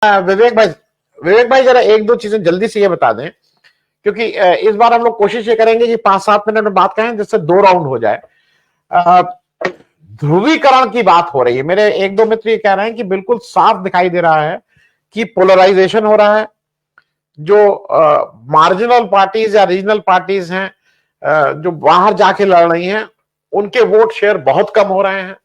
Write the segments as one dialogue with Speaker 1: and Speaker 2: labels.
Speaker 1: विवेक भाई जरा एक दो चीजें जल्दी से ये बता दें, क्योंकि इस बार हम लोग कोशिश ये करेंगे कि 5-7 मिनट में बात करें जिससे 2 राउंड हो जाए। ध्रुवीकरण की बात हो रही है, मेरे एक दो मित्र ये कह रहे हैं कि बिल्कुल साफ दिखाई दे रहा है कि पोलराइजेशन हो रहा है। जो मार्जिनल पार्टीज या रीजनल पार्टीज हैं, जो बाहर जाके लड़ रही हैं, उनके वोट शेयर बहुत कम हो रहे हैं।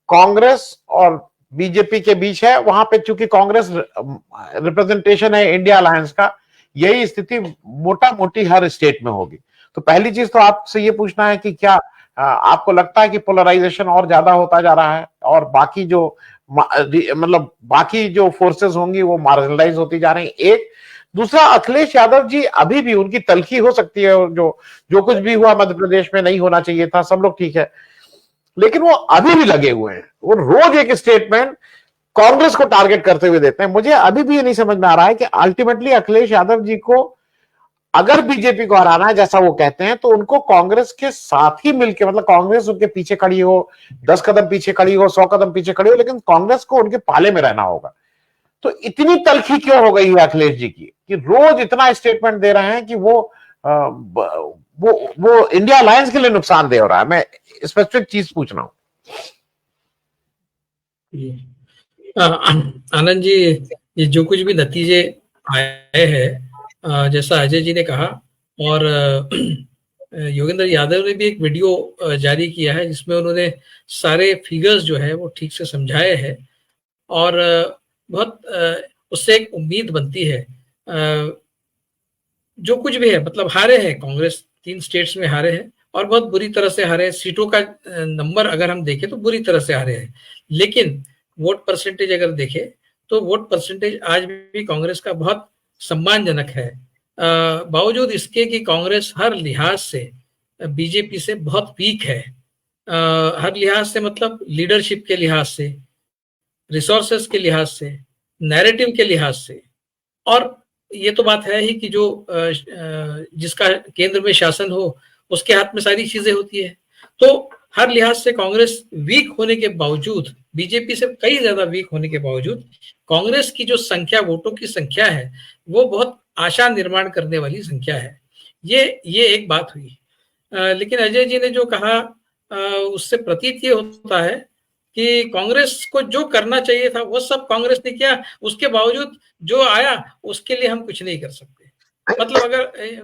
Speaker 1: कांग्रेस और बीजेपी के बीच है, वहां पे चूंकि कांग्रेस रिप्रेजेंटेशन है इंडिया अलायंस का, यही स्थिति मोटा मोटी हर स्टेट में होगी। तो पहली चीज तो आपसे ये पूछना है कि क्या आपको लगता है कि पोलराइजेशन और ज्यादा होता जा रहा है और बाकी जो मतलब बाकी जो फोर्सेस होंगी वो मार्जिनलाइज होती जा रही है? एक दूसरा, अखिलेश यादव जी अभी भी उनकी तलखी हो सकती है, जो जो कुछ भी हुआ मध्य प्रदेश में नहीं होना चाहिए था, सब लोग ठीक है, लेकिन वो अभी भी लगे हुए हैं। वो रोज एक स्टेटमेंट कांग्रेस को टारगेट करते हुए देते हैं। मुझे अभी भी ये नहीं समझ में आ रहा है कि अल्टीमेटली अखिलेश यादव जी को अगर बीजेपी को हराना है जैसा वो कहते हैं, तो उनको कांग्रेस के साथ ही मिलकर, मतलब कांग्रेस उनके पीछे खड़ी हो, 10 कदम पीछे खड़ी हो, 100 कदम पीछे खड़ी हो, लेकिन कांग्रेस को उनके पाले में रहना होगा। तो इतनी तलखी क्यों हो गई है अखिलेश जी की कि रोज इतना स्टेटमेंट दे रहे हैं कि वो इंडिया अलायंस के लिए नुकसानदेह हो रहा है? मैं स्पेसिफिक चीज पूछ रहा हूं।
Speaker 2: आनंद जी, ये जो कुछ भी नतीजे आए हैं, जैसा अजय जी ने कहा, और योगेंद्र यादव ने भी एक वीडियो जारी किया है जिसमें उन्होंने सारे फिगर्स जो है वो ठीक से समझाए हैं, और बहुत उससे एक उम्मीद बनती है। जो कुछ भी है, मतलब हारे हैं कांग्रेस, 3 स्टेट्स में हारे हैं और बहुत बुरी तरह से हारे हैं। सीटों का नंबर अगर हम देखें तो बुरी तरह से हारे हैं, लेकिन वोट परसेंटेज अगर देखें तो वोट परसेंटेज आज भी कांग्रेस का बहुत सम्मानजनक है, बावजूद इसके कि कांग्रेस हर लिहाज से बीजेपी से बहुत वीक है। हर लिहाज से, मतलब लीडरशिप के लिहाज से, रिसोर्सेस के लिहाज से, नैरेटिव के लिहाज से, और ये तो बात है ही कि जो जिसका केंद्र में शासन हो उसके हाथ में सारी चीजें होती है। तो हर लिहाज से कांग्रेस वीक होने के बावजूद, बीजेपी से कई ज्यादा वीक होने के बावजूद, कांग्रेस की जो संख्या, वोटों की संख्या है, वो बहुत आशा निर्माण करने वाली संख्या है। ये एक बात हुई। लेकिन अजय जी ने जो कहा, उससे प्रतीत ये होता है कि कांग्रेस को जो करना चाहिए था वो सब कांग्रेस ने किया, उसके बावजूद जो आया उसके लिए हम कुछ नहीं कर सकते। मतलब अगर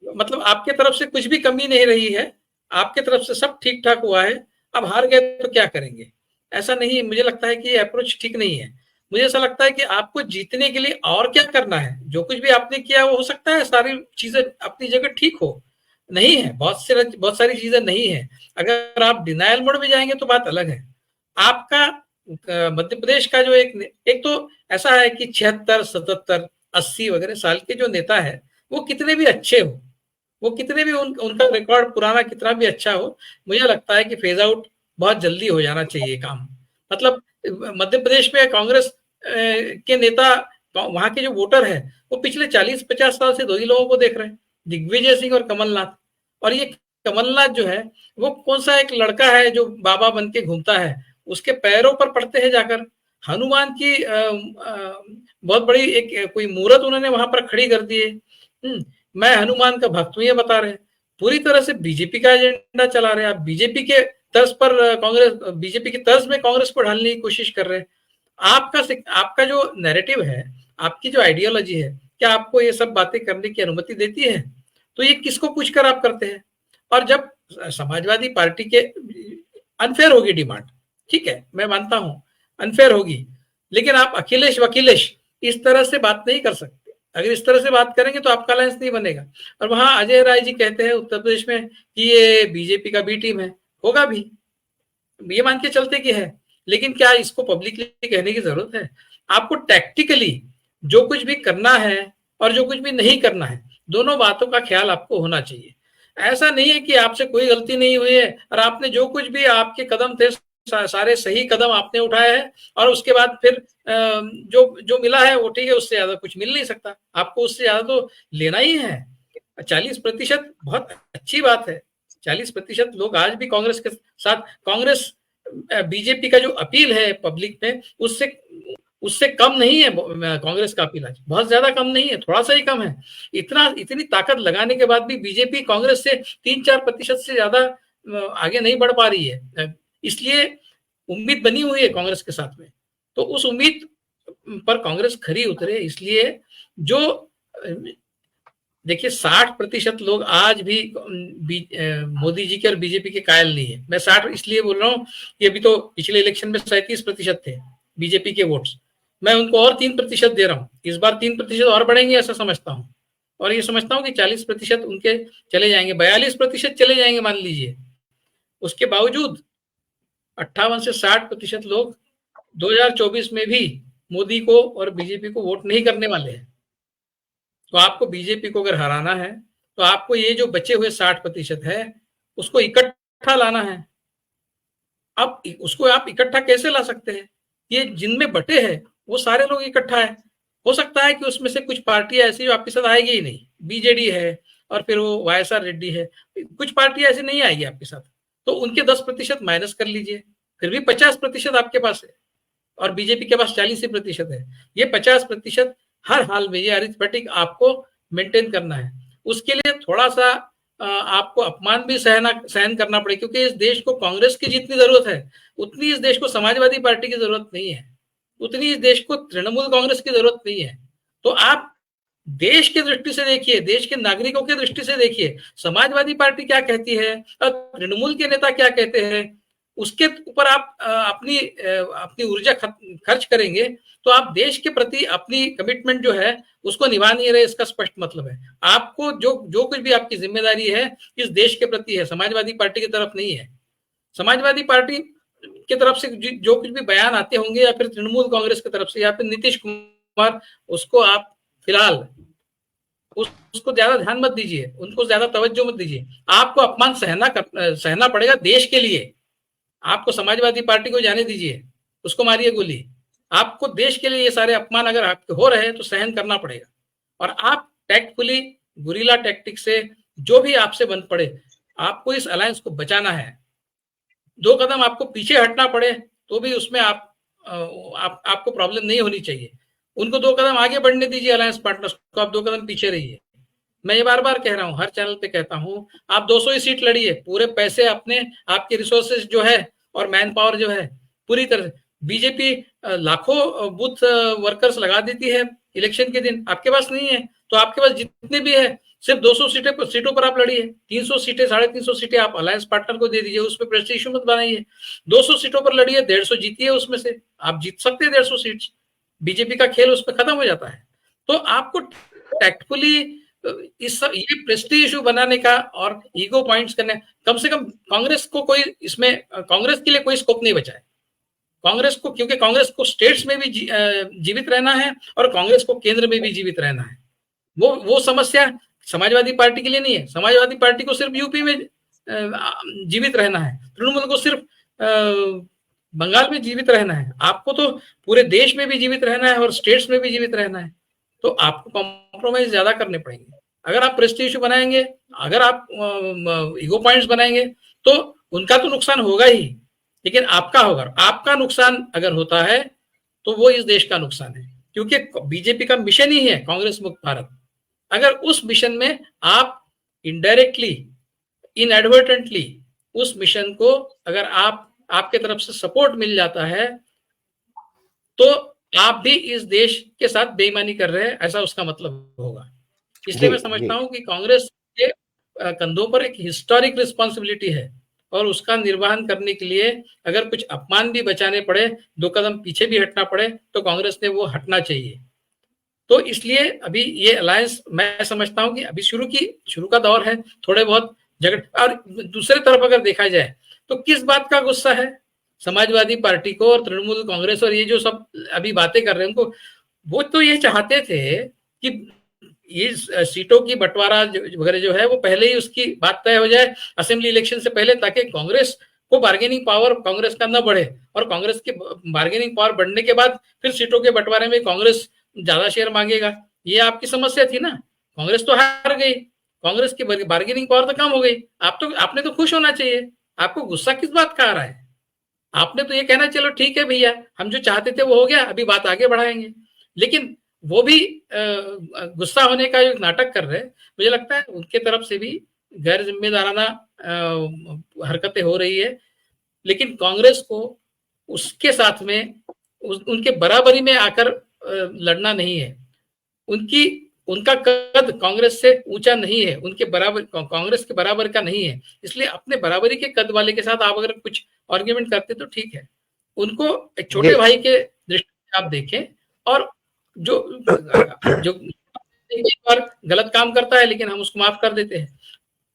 Speaker 2: मतलब आपके तरफ से कुछ भी कमी नहीं रही है, आपके तरफ से सब ठीक ठाक हुआ है, अब हार गए तो क्या करेंगे? ऐसा नहीं, मुझे लगता है कि ये अप्रोच ठीक नहीं है। मुझे ऐसा लगता है कि आपको जीतने के लिए और क्या करना है। जो कुछ भी आपने किया वो हो सकता है सारी चीजें अपनी जगह ठीक हो, नहीं है, बहुत सारी चीजें नहीं है। अगर आप डिनायल मोड में जाएंगे तो बात अलग है। आपका मध्य प्रदेश का जो एक तो ऐसा है कि 76, 77, 80 वगैरह साल के जो नेता है, वो कितने भी अच्छे हो, वो कितने भी उनका रिकॉर्ड पुराना कितना भी अच्छा हो, मुझे लगता है कि फेज आउट बहुत जल्दी हो जाना चाहिए काम। मतलब मध्य प्रदेश में कांग्रेस के नेता, वहां के जो वोटर है, वो पिछले 40-50 साल से दो ही लोगों को देख रहे हैं, दिग्विजय सिंह और कमलनाथ। और ये कमलनाथ जो है वो कौन सा एक लड़का है जो बाबा बन के घूमता है, उसके पैरों पर पड़ते हैं जाकर। हनुमान की बहुत बड़ी एक कोई मूर्त उन्होंने वहां पर खड़ी कर दी है। मैं हनुमान का भक्त हूं ये बता रहे हैं। पूरी तरह से बीजेपी का एजेंडा चला रहे हैं आप, बीजेपी के तर्ज पर कांग्रेस, बीजेपी की तर्ज में कांग्रेस को ढालने की कोशिश कर रहे हैं। आपका जो नैरेटिव है, आपकी जो आइडियोलॉजी है, क्या आपको ये सब बातें करने की अनुमति देती है? तो ये किसको पूछकर आप करते हैं? और जब समाजवादी पार्टी के अनफेयर होगी डिमांड, ठीक है, मैं मानता हूं अनफेयर होगी, लेकिन आप अखिलेश वकीलेश इस तरह से बात नहीं कर सकते। अगर इस तरह से बात करेंगे तो आपका अलायंस नहीं बनेगा। और वहां अजय राय जी कहते हैं उत्तर प्रदेश में कि ये बीजेपी का बी टीम है, होगा भी, ये मान के चलते कि है, लेकिन क्या इसको पब्लिकली कहने की जरूरत है? आपको टैक्टिकली जो कुछ भी करना है और जो कुछ भी नहीं करना है, दोनों बातों का ख्याल आपको होना चाहिए। ऐसा नहीं है कि आपसे कोई गलती नहीं हुई है और आपने जो कुछ भी आपके कदम थे सारे सही कदम आपने उठाए हैं, और उसके बाद फिर जो जो मिला है वो ठीक है, उससे ज्यादा कुछ मिल नहीं सकता। आपको उससे ज्यादा तो लेना ही है। 40% बहुत अच्छी बात है। 40% लोग आज भी कांग्रेस के साथ, कांग्रेस बीजेपी का जो अपील है पब्लिक में, उससे उससे कम नहीं है कांग्रेस का अपील आज, बहुत ज्यादा कम नहीं है, थोड़ा सा ही कम है। इतनी ताकत लगाने के बाद भी बीजेपी कांग्रेस से 3-4% से ज्यादा आगे नहीं बढ़ पा रही है। इसलिए उम्मीद बनी हुई है कांग्रेस के साथ में, तो उस उम्मीद पर कांग्रेस खरी उतरे। इसलिए जो देखिए 60% लोग आज भी मोदी जी के और बीजेपी के कायल नहीं है। मैं 60 इसलिए बोल रहा हूँ कि अभी तो पिछले इलेक्शन में 37% थे बीजेपी के वोट्स, मैं उनको और 3% दे रहा हूँ। इस बार 3% और बढ़ेंगे ऐसा समझता हूँ, और ये समझता हूँ कि 40% उनके चले जाएंगे, 42% चले जाएंगे मान लीजिए। उसके बावजूद 58 से 60% लोग 2024 में भी मोदी को और बीजेपी को वोट नहीं करने वाले हैं। तो आपको बीजेपी को अगर हराना है तो आपको ये जो बचे हुए 60% है उसको इकट्ठा लाना है। अब उसको आप इकट्ठा कैसे ला सकते हैं? ये जिनमें बटे हैं वो सारे लोग इकट्ठा है। हो सकता है कि उसमें से कुछ पार्टियां ऐसी जो आपके साथ आएगी ही नहीं, बीजेडी है और फिर वो वाईएसआर रेड्डी है, कुछ पार्टियां ऐसी नहीं आएगी आपके साथ, तो उनके 10% माइनस कर लीजिए, फिर भी 50% आपके पास है और बीजेपी के पास 40% है। ये 50% हर हाल में, ये अरिथमेटिक आपको मेंटेन करना है। उसके लिए थोड़ा सा आपको अपमान भी सहन करना पड़ेगा, क्योंकि इस देश को कांग्रेस की जितनी जरूरत है उतनी इस देश को समाजवादी पार्टी की जरूरत नहीं है, उतनी इस देश को तृणमूल कांग्रेस की जरूरत नहीं है। तो आप देश की दृष्टि से देखिए, देश के नागरिकों की दृष्टि से देखिए, समाजवादी पार्टी क्या कहती है और तृणमूल के नेता क्या कहते हैं, उसके ऊपर आप अपनी ऊर्जा खर्च करेंगे तो आप देश के प्रति अपनी कमिटमेंट जो है उसको निभा नहीं रहे, इसका स्पष्ट मतलब है। आपको जो कुछ भी आपकी जिम्मेदारी है इस देश के प्रति है, समाजवादी पार्टी की तरफ नहीं है। समाजवादी पार्टी की तरफ से जो कुछ भी बयान आते होंगे या फिर तृणमूल कांग्रेस की तरफ से या फिर नीतीश कुमार, उसको आप फिलहाल उसको ज्यादा ध्यान मत दीजिए, उनको ज्यादा तवज्जो मत दीजिए। आपको अपमान सहना पड़ेगा देश के लिए। आपको समाजवादी पार्टी को जाने दीजिए, उसको मारिए गोली। आपको देश के लिए ये सारे अपमान अगर आपके हो रहे हैं तो सहन करना पड़ेगा, और आप टैक्टफुली गुरिल्ला टैक्टिक से जो भी आपसे बन पड़े आपको इस अलायंस को बचाना है। 2 कदम आपको पीछे हटना पड़े तो भी उसमें आपको प्रॉब्लम नहीं होनी चाहिए। उनको 2 कदम आगे बढ़ने दीजिए, अलायंस पार्टनर्स को, आप 2 कदम पीछे रहिए। मैं ये बार बार कह रहा हूँ, हर चैनल पे कहता हूँ, आप 200 ही सीट लड़िए, पूरे पैसे अपने, आपके रिसोर्सेज जो है और मैन पावर जो है पूरी तरह। बीजेपी लाखों बूथ वर्कर्स लगा देती है इलेक्शन के दिन, आपके पास नहीं है, तो आपके पास जितने भी है सिर्फ 200 सीटों पर आप लड़िए। 300 सीटें 350 सीटें आप अलायंस पार्टनर को दे दीजिए, उस पर प्रेस्टीज इशू मत बनाइए। 200 सीटों पर लड़िए, 150 जीतिए, उसमें से आप जीत सकते हैं 150 सीट। बीजेपी का खेल उस पर खत्म हो जाता है। तो आपको टैक्टफुली ये प्रेस्टीज इशू बनाने का और ईगो पॉइंट्स करने, कम से कम कांग्रेस को कोई इसमें, कांग्रेस के लिए कोई स्कोप नहीं बचा है कांग्रेस को, क्योंकि कांग्रेस को स्टेट्स में भी जीवित रहना है और कांग्रेस को केंद्र में भी जीवित रहना है। वो समस्या समाजवादी पार्टी के लिए नहीं है। समाजवादी पार्टी को सिर्फ यूपी में जीवित रहना है, तृणमूल को सिर्फ बंगाल में जीवित रहना है, आपको तो पूरे देश में भी जीवित रहना है और स्टेट्स में भी जीवित रहना है। तो आपको कॉम्प्रोमाइज ज्यादा करने पड़ेंगे। अगर आप प्रेस्टीज इशू बनाएंगे, अगर आप ईगो पॉइंट्स बनाएंगे तो उनका तो नुकसान होगा ही, लेकिन आपका होगा। आपका नुकसान अगर होता है तो वो इस देश का नुकसान है, क्योंकि बीजेपी का मिशन ही है कांग्रेस मुक्त भारत। अगर उस मिशन में आप इनडायरेक्टली, इनएडवर्टेंटली उस मिशन को अगर आपके तरफ से सपोर्ट मिल जाता है तो आप भी इस देश के साथ बेईमानी कर रहे हैं, ऐसा उसका मतलब होगा। इसलिए मैं समझता हूं कि कांग्रेस के कंधों पर एक हिस्टोरिक रिस्पॉन्सिबिलिटी है और उसका निर्वहन करने के लिए अगर कुछ अपमान भी बचाने पड़े, 2 कदम पीछे भी हटना पड़े, तो कांग्रेस ने वो हटना चाहिए। तो इसलिए अभी ये अलायंस मैं समझता हूं कि अभी शुरू का दौर है, थोड़े बहुत झगड़े। और दूसरे तरफ अगर देखा जाए तो किस बात का गुस्सा है समाजवादी पार्टी को और तृणमूल कांग्रेस और ये जो सब अभी बातें कर रहे हैं उनको? वो तो ये चाहते थे कि ये सीटों की बंटवारा वगैरह जो है वो पहले ही उसकी बात तय हो जाए असेंबली इलेक्शन से पहले, ताकि कांग्रेस को बार्गेनिंग पावर कांग्रेस का न बढ़े, और कांग्रेस के बार्गेनिंग पावर बढ़ने के बाद फिर सीटों के बंटवारे में कांग्रेस ज्यादा शेयर मांगेगा। ये आपकी समस्या थी ना। कांग्रेस तो हार गई, कांग्रेस की बार्गेनिंग पावर तो कम हो गई। आपने तो खुश होना चाहिए, आपको गुस्सा किस बात का आ रहा है? आपने तो ये कहना चलो ठीक है भैया, हम जो चाहते थे वो हो गया, अभी बात आगे बढ़ाएंगे। लेकिन वो भी गुस्सा होने का एक नाटक कर रहे हैं। मुझे लगता है उनके तरफ से भी गैर जिम्मेदाराना हरकतें हो रही है। लेकिन कांग्रेस को उसके साथ में उनके बराबरी में आकर लड़ना नहीं है। उनका कद कांग्रेस से ऊंचा नहीं है, उनके बराबर कांग्रेस के बराबर का नहीं है। इसलिए अपने बराबरी के कद वाले के साथ आप अगर कुछ आर्ग्यूमेंट करते तो ठीक है। उनको एक छोटे भाई के दृष्टि से आप देखें, और जो जो एक बार गलत काम करता है लेकिन हम उसको माफ कर देते हैं।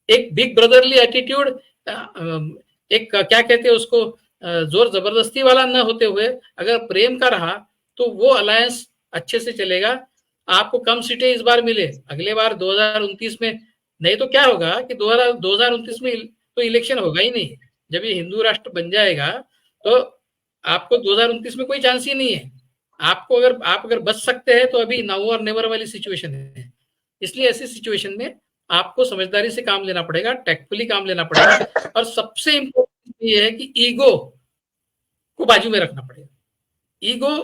Speaker 2: एक बिग ब्रदरली एटीट्यूड, एक क्या कहते हैं उसको, जोर जबरदस्ती वाला न होते हुए अगर प्रेम का रहा तो वो अलायंस अच्छे से चलेगा। आपको कम सीटें इस बार मिले, अगले बार 2029 में नहीं तो क्या होगा कि 2029 में तो इलेक्शन होगा ही नहीं। जब ये हिंदू राष्ट्र बन जाएगा तो आपको 2029 में कोई चांस ही नहीं है। आपको आप अगर बच सकते हैं तो अभी नाउ और नेवर वाली सिचुएशन है। इसलिए ऐसी सिचुएशन में आपको समझदारी से काम लेना पड़ेगा, टैक्टफुली काम लेना पड़ेगा, और सबसे इंपॉर्टेंट ये है कि ईगो को बाजू में रखना पड़ेगा। ईगो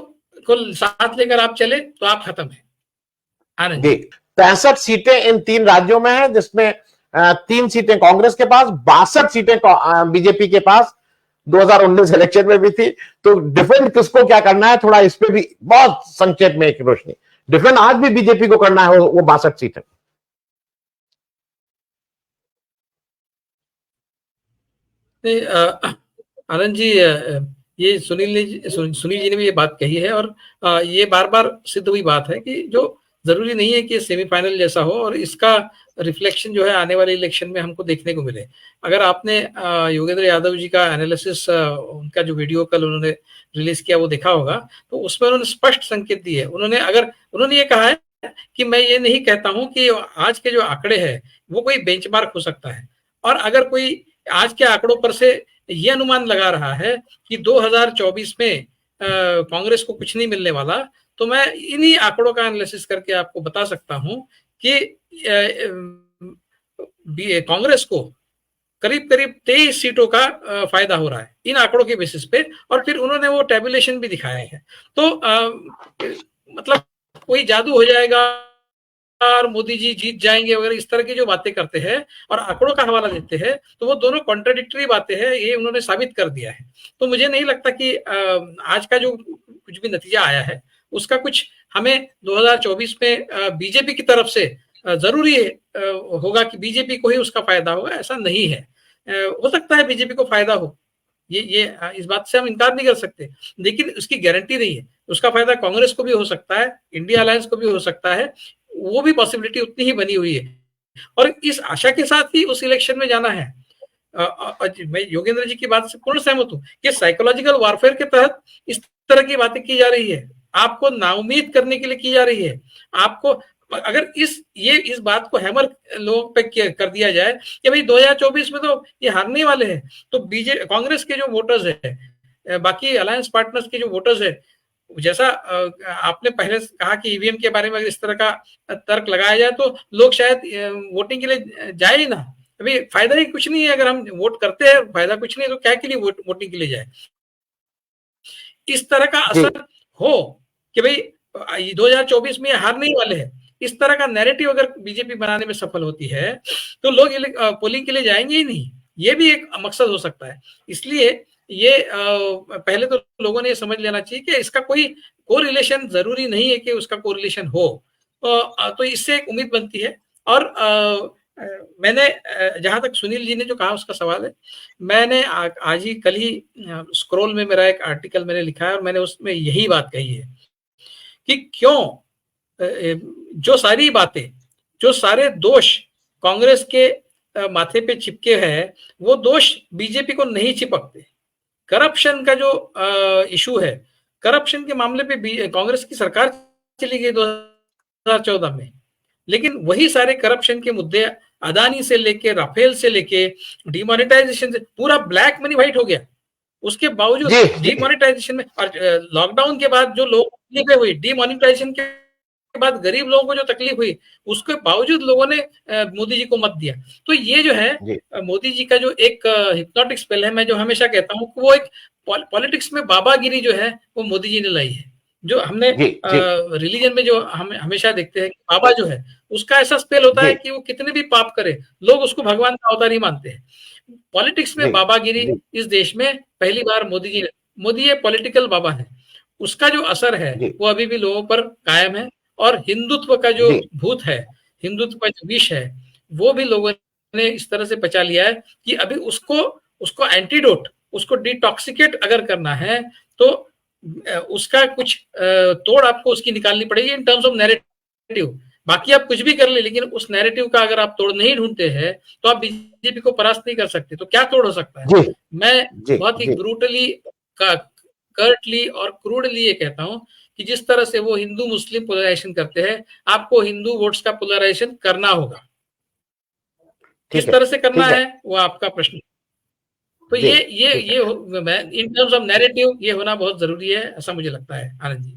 Speaker 2: को साथ लेकर आप चले तो आप खत्म है। आनंद जी,
Speaker 1: 65 सीटें इन 3 राज्यों में है, जिसमें 3 सीटें कांग्रेस के पास, 62 सीटें बीजेपी के पास 2019 इलेक्शन में भी थी। तो डिफेंड किसको क्या करना है, थोड़ा इस पे भी बहुत संक्षेप में एक रोशनी। डिफेंड आज भी बीजेपी को करना है वो 62 सीटें।
Speaker 2: आनंद जी, ये सुनील जी ने भी ये बात कही है, और ये बार बार सिद्ध हुई बात है कि जो जरूरी नहीं है कि सेमीफाइनल जैसा हो, और इसका रिफ्लेक्शन जो है आने वाले इलेक्शन में हमको देखने को मिले। अगर आपने योगेंद्र यादव जी का एनालिसिस, उनका जो वीडियो कल उन्होंने रिलीज किया वो देखा होगा, तो उसमें उन्होंने स्पष्ट संकेत दिए। उन्होंने ये कहा है कि मैं ये नहीं कहता हूं कि आज के जो आंकड़े हैं वो कोई बेंचमार्क हो सकता है, और अगर कोई आज के आंकड़ों पर से ये अनुमान लगा रहा है कि 2024 में कांग्रेस को कुछ नहीं मिलने वाला, तो मैं इन्हीं आंकड़ों का एनालिसिस करके आपको बता सकता हूं कि कांग्रेस को करीब करीब 23 सीटों का फायदा हो रहा है इन आंकड़ों के बेसिस पे। और फिर उन्होंने वो टेबुलेशन भी दिखाए हैं। तो मतलब कोई जादू हो जाएगा और मोदी जी जीत जाएंगे वगैरह, इस तरह की जो बातें करते हैं और आंकड़ों का हवाला देते हैं, तो वो दोनों कॉन्ट्राडिक्टरी बातें हैं। ये उन्होंने साबित कर दिया है। तो मुझे नहीं लगता कि आज का जो कुछ भी नतीजा आया है उसका कुछ हमें 2024 में बीजेपी की तरफ से जरूरी होगा कि बीजेपी को ही उसका फायदा होगा, ऐसा नहीं है। हो सकता है बीजेपी को फायदा हो, ये इस बात से हम इनकार नहीं कर सकते, लेकिन उसकी गारंटी नहीं है। उसका फायदा कांग्रेस को भी हो सकता है, इंडिया अलायंस को भी हो सकता है, वो भी पॉसिबिलिटी उतनी ही बनी हुई है। और इस आशा के साथ ही उस इलेक्शन में जाना है। मैं योगेंद्र जी की बात से पूर्ण सहमत हूं कि साइकोलॉजिकल वारफेयर के तहत इस तरह की बातें की जा रही है, आपको नाउमीद करने के लिए की जा रही है। आपको अगर इस बात को हैमर लोगों पे कर दिया जाए कि भाई 2024 में तो ये हारने वाले हैं, तो कांग्रेस के जो वोटर्स है, बाकी अलायंस पार्टनर्स के जो वोटर्स है, जैसा आपने पहले कहा कि ईवीएम के बारे में अगर इस तरह का तर्क लगाया जाए तो लोग शायद वोटिंग के लिए जाए ही ना। अभी फायदा ही कुछ नहीं है, अगर हम वोट करते हैं फायदा कुछ नहीं, तो क्या के लिए वोटिंग के लिए जाए। इस तरह का असर हो कि भाई 2024 में हारने ही वाले हैं, इस तरह का नैरेटिव अगर बीजेपी बनाने में सफल होती है तो लोग पोलिंग के लिए जाएंगे ही नहीं। ये भी एक मकसद हो सकता है। इसलिए ये पहले तो लोगों ने समझ लेना चाहिए कि इसका कोई कोरिलेशन जरूरी नहीं है कि उसका कोरिलेशन हो, तो इससे एक उम्मीद बनती है। और मैंने जहां तक सुनील जी ने जो कहा उसका सवाल है, मैंने आज ही कल ही स्क्रॉल में मेरा एक आर्टिकल मैंने लिखा है और मैंने उसमें यही बात कही है कि क्यों जो सारी बातें, जो सारे दोष कांग्रेस के माथे पे चिपके हैं वो दोष बीजेपी को नहीं चिपकते। करप्शन का जो इशू है, करप्शन के मामले पे कांग्रेस की सरकार चली गई 2014 में, लेकिन वही सारे करप्शन के मुद्दे अदानी से लेके, राफेल से लेके, डिमोनेटाइजेशन से, पूरा ब्लैक मनी व्हाइट हो गया। उसके बावजूद डिमोनेटाइजेशन में और लॉकडाउन के बाद जो लोग तकलीफें हुई, डिमोनेटाइजेशन के बाद गरीब लोगों को जो तकलीफ हुई, उसके बावजूद लोगों ने मोदी जी को मत दिया। तो ये जो है मोदी जी का जो एक हिप्नोटिक स्पेल है, मैं जो हमेशा कहता हूँ वो एक पॉलिटिक्स में बाबागिरी जो है वो मोदी जी ने लाई है। जो हमने रिलीजन में जो हम हमेशा देखते हैं कि बाबा जो है उसका ऐसा स्पेल होता है कि वो कितने भी पाप करे लोग उसको भगवान का अवतार ही मानते हैं। पॉलिटिक्स में बाबागिरी इस देश में पहली बार मोदी ये पॉलिटिकल बाबा है। उसका जो असर है वो अभी भी लोगों पर कायम है और हिंदुत्व का जो भूत है, हिंदुत्व का जो विष है, वो भी लोगों ने इस तरह से पचा लिया है कि अभी उसको एंटीडोट, उसको डिटॉक्सिकेट अगर करना है तो उसका कुछ तोड़ आपको उसकी निकालनी पड़ेगी इन टर्म्स ऑफ नैरेटिव। बाकी आप कुछ भी कर ले, लेकिन उस नैरेटिव का अगर आप तोड़ नहीं ढूंढते हैं तो आप बीजेपी को परास्त नहीं कर सकते। तो क्या तोड़ हो सकता है? मैं बहुत ही ब्रूटली, कर्टली और क्रूडली ये कहता हूं कि जिस तरह से वो हिंदू मुस्लिम पोलराइजेशन करते हैं, आपको हिंदू वोट्स का पोलराइजेशन करना होगा। किस तरह से करना है वो आपका प्रश्न। तो ये इन टर्म्स ऑफ नैरेटिव ये होना बहुत जरूरी है, ऐसा मुझे लगता है। आनंद जी।